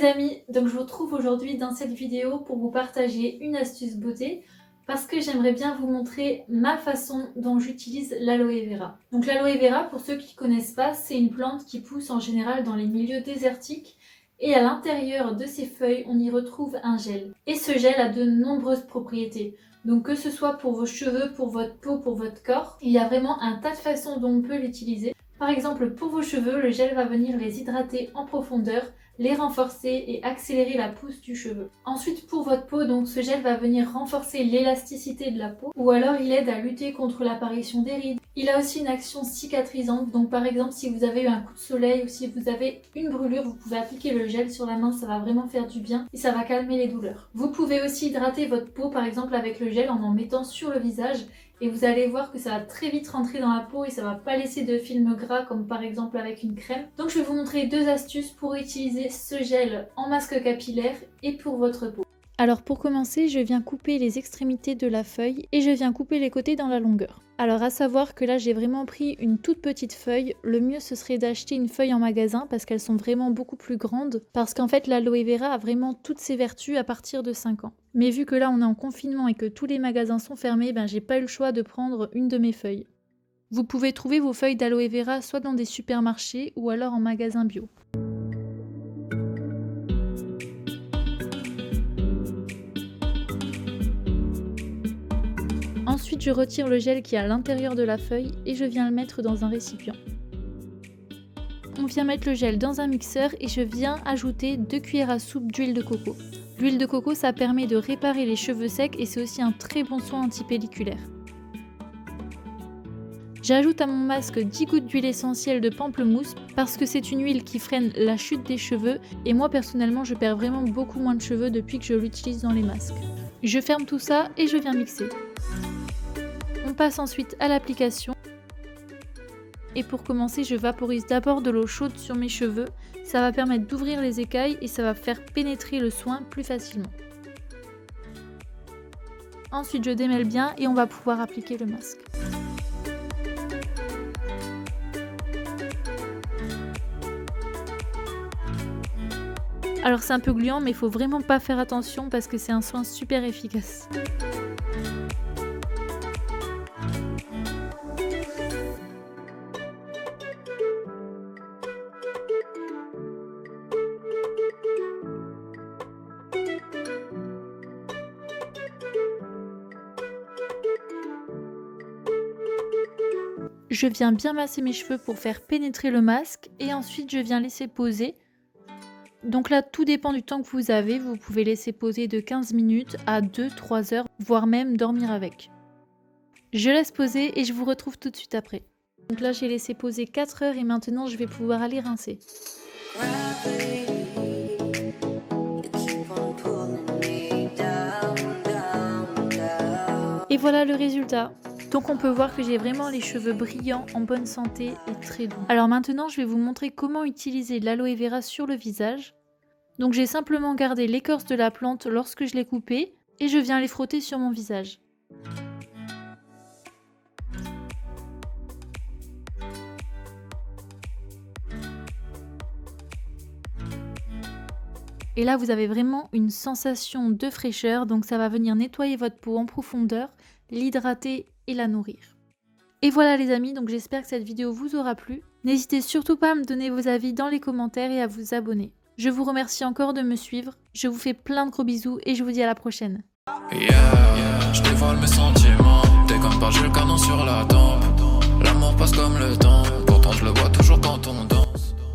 les amis, donc je vous retrouve aujourd'hui dans cette vidéo pour vous partager une astuce beauté parce que j'aimerais bien vous montrer ma façon dont j'utilise l'aloe vera. Donc l'aloe vera, pour ceux qui ne connaissent pas, c'est une plante qui pousse en général dans les milieux désertiques et à l'intérieur de ses feuilles, on y retrouve un gel. Et ce gel a de nombreuses propriétés. Donc que ce soit pour vos cheveux, pour votre peau, pour votre corps, il y a vraiment un tas de façons dont on peut l'utiliser. Par exemple, pour vos cheveux, le gel va venir les hydrater en profondeur, les renforcer et accélérer la pousse du cheveu. Ensuite, pour votre peau, donc ce gel va venir renforcer l'élasticité de la peau ou alors il aide à lutter contre l'apparition des rides. Il a aussi une action cicatrisante, donc par exemple si vous avez eu un coup de soleil ou si vous avez une brûlure, vous pouvez appliquer le gel sur la main, ça va vraiment faire du bien et ça va calmer les douleurs. Vous pouvez aussi hydrater votre peau par exemple avec le gel en mettant sur le visage. Et vous allez voir que ça va très vite rentrer dans la peau et ça va pas laisser de film gras comme par exemple avec une crème. Donc je vais vous montrer deux astuces pour utiliser ce gel en masque capillaire et pour votre peau. Alors pour commencer, je viens couper les extrémités de la feuille et je viens couper les côtés dans la longueur. Alors à savoir que là j'ai vraiment pris une toute petite feuille, le mieux ce serait d'acheter une feuille en magasin parce qu'elles sont vraiment beaucoup plus grandes, parce qu'en fait l'aloe vera a vraiment toutes ses vertus à partir de 5 ans. Mais vu que là on est en confinement et que tous les magasins sont fermés, j'ai pas eu le choix de prendre une de mes feuilles. Vous pouvez trouver vos feuilles d'aloe vera soit dans des supermarchés ou alors en magasin bio. Ensuite, je retire le gel qui est à l'intérieur de la feuille et je viens le mettre dans un récipient. On vient mettre le gel dans un mixeur et je viens ajouter 2 cuillères à soupe d'huile de coco. L'huile de coco, ça permet de réparer les cheveux secs et c'est aussi un très bon soin antipelliculaire. J'ajoute à mon masque 10 gouttes d'huile essentielle de pamplemousse parce que c'est une huile qui freine la chute des cheveux et moi personnellement je perds vraiment beaucoup moins de cheveux depuis que je l'utilise dans les masques. Je ferme tout ça et je viens mixer. On passe ensuite à l'application. Et pour commencer, je vaporise d'abord de l'eau chaude sur mes cheveux. Ça va permettre d'ouvrir les écailles et ça va faire pénétrer le soin plus facilement. Ensuite, je démêle bien et on va pouvoir appliquer le masque. Alors c'est un peu gluant, mais il faut vraiment pas faire attention parce que c'est un soin super efficace. Je viens bien masser mes cheveux pour faire pénétrer le masque et ensuite je viens laisser poser. Donc là, tout dépend du temps que vous avez. Vous pouvez laisser poser de 15 minutes à 2-3 heures, voire même dormir avec. Je laisse poser et je vous retrouve tout de suite après. Donc là, j'ai laissé poser 4 heures et maintenant je vais pouvoir aller rincer. Et voilà le résultat. Donc on peut voir que j'ai vraiment les cheveux brillants, en bonne santé et très doux. Alors maintenant je vais vous montrer comment utiliser l'aloe vera sur le visage. Donc j'ai simplement gardé l'écorce de la plante lorsque je l'ai coupée et je viens les frotter sur mon visage. Et là vous avez vraiment une sensation de fraîcheur, donc ça va venir nettoyer votre peau en profondeur, l'hydrater et la nourrir. Et voilà les amis, donc j'espère que cette vidéo vous aura plu. N'hésitez surtout pas à me donner vos avis dans les commentaires et à vous abonner. Je vous remercie encore de me suivre, je vous fais plein de gros bisous et je vous dis à la prochaine. Je dévoile mes sentiments, t'es comme par j'ai le canon sur la tempe. L'amour passe comme le temps, pourtant je le vois toujours quand on danse.